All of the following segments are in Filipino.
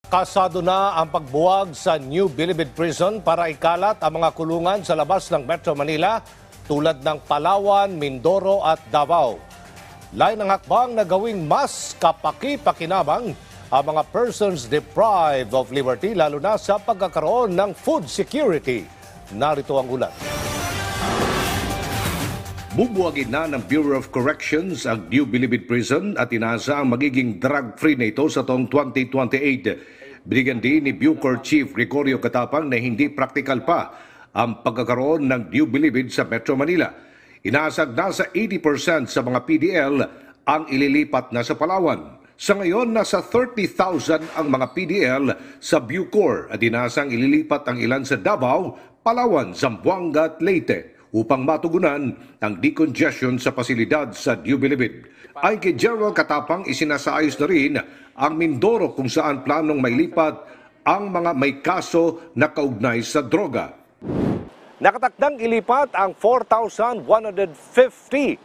Kasado na ang pagbuwag sa New Bilibid Prison para ikalat ang mga kulungan sa labas ng Metro Manila tulad ng Palawan, Mindoro at Davao. Lain ang hakbang na gawing mas kapaki-pakinabang ang mga persons deprived of liberty lalo na sa pagkakaroon ng food security. Narito ang ulat. Bubuwagin na ng Bureau of Corrections ang New Bilibid Prison at inasa ang magiging drug-free na ito sa taong 2028. Binigyan din ni Bucor Chief Gregorio Catapang na hindi praktikal pa ang pagkakaroon ng New Bilibid sa Metro Manila. Inaasag na sa 80% sa mga PDL ang ililipat na sa Palawan. Sa ngayon, nasa 30,000 ang mga PDL sa Bucor at inasang ililipat ang ilan sa Davao, Palawan, Zamboanga at Leyte upang matugunan ang decongestion sa pasilidad sa New Bilibid. Ay kay General Catapang isinasaayos na rin ang Mindoro kung saan planong mailipat ang mga may kaso na kaugnay sa droga. Nakatakdang ilipat ang 4,150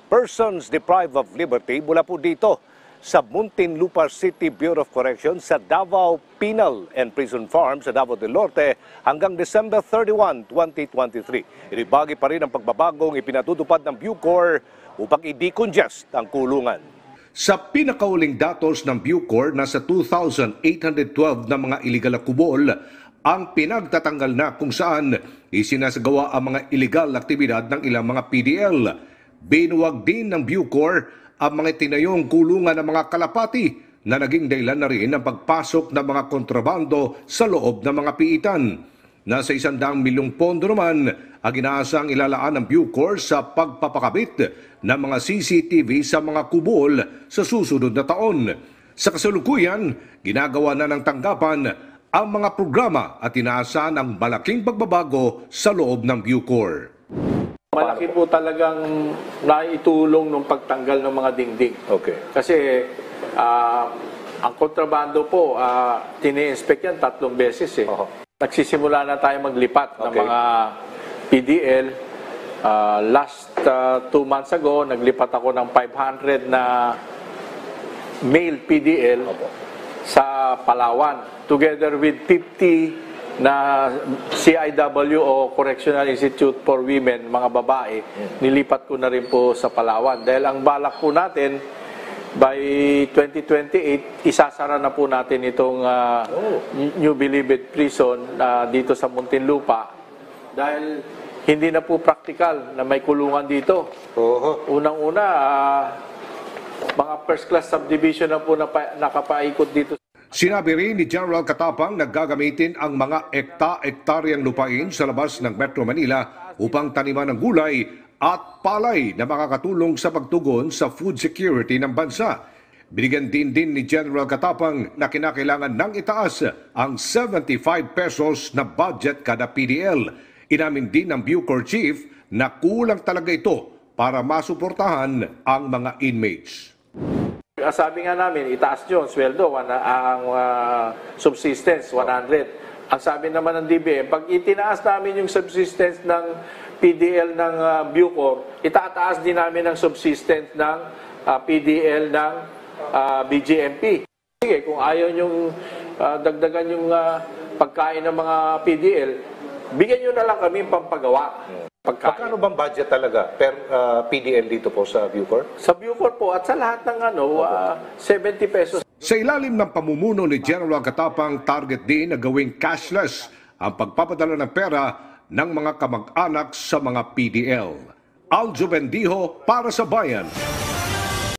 persons deprived of liberty mula po dito sa Muntinlupa City Bureau of Corrections sa Davao Penal and Prison Farm sa Davao del Norte hanggang December 31, 2023. Inibagi pa rin ang pagbabagong ipinatutupad ng Bucor upang i-decongest ang kulungan. Sa pinakauling datos ng Bucor, nasa 2,812 na mga iligal na kubol ang pinagtatanggal na kung saan isinasagawa ang mga iligal na aktibidad ng ilang mga PDL. Binuwag din ng Bucor ang mga tinayong kulungan ng mga kalapati na naging dahilan na rin ang pagpasok ng mga kontrabando sa loob ng mga piitan. Nasa 100 milyong pondo naman ang inaasang ilalaan ng Bucor sa pagpapakabit ng mga CCTV sa mga kubol sa susunod na taon. Sa kasalukuyan, ginagawa na ng tanggapan ang mga programa at inaasahan ang malaking pagbabago sa loob ng Bucor. Malaki po talagang naitulong ng pagtanggal ng mga dingding. Okay. Kasi ang kontrabando po, tini-inspect yan 3 beses eh. Nagsisimula na tayo maglipat ng mga PDL. Last 2 months ago, naglipat ako ng 500 na male PDL sa Palawan. Together with 50 na CIW o Correctional Institute for Women, mga babae, nilipat ko na rin po sa Palawan. Dahil ang balak po natin, by 2028, isasara na po natin itong New Bilibid Prison dito sa Muntinlupa. Dahil hindi na po praktikal na may kulungan dito. Unang-una, mga first class subdivision na po nakapaikot dito. Sinabi rin ni General Catapang na gagamitin ang mga ekta-ektaryang lupain sa labas ng Metro Manila upang taniman ng gulay at palay na makakatulong sa pagtugon sa food security ng bansa. Binigyan din ni General Catapang na kinakailangan nang itaas ang 75 pesos na budget kada PDL. Inamin din ng Bucor Chief na kulang talaga ito para masuportahan ang mga inmates. Sabi nga namin, itaas nyo ang sweldo, ang subsistence, 100. Ang sabi naman ng DBM, pag itinaas namin yung subsistence ng PDL ng Bucor, itataas din namin ang subsistence ng PDL ng BGMP. Sige, kung ayaw nyong dagdagan yung pagkain ng mga PDL, bigyan nyo na lang kami pampagawa. Magkano bang budget talaga per PDL dito po sa Bucor? Sa Bucor po at sa lahat ng 70 pesos. Sa ilalim ng pamumuno ni General Catapang, target din na gawing cashless ang pagpapadala ng pera ng mga kamag-anak sa mga PDL. Aljo Bendijo para sa Bayan.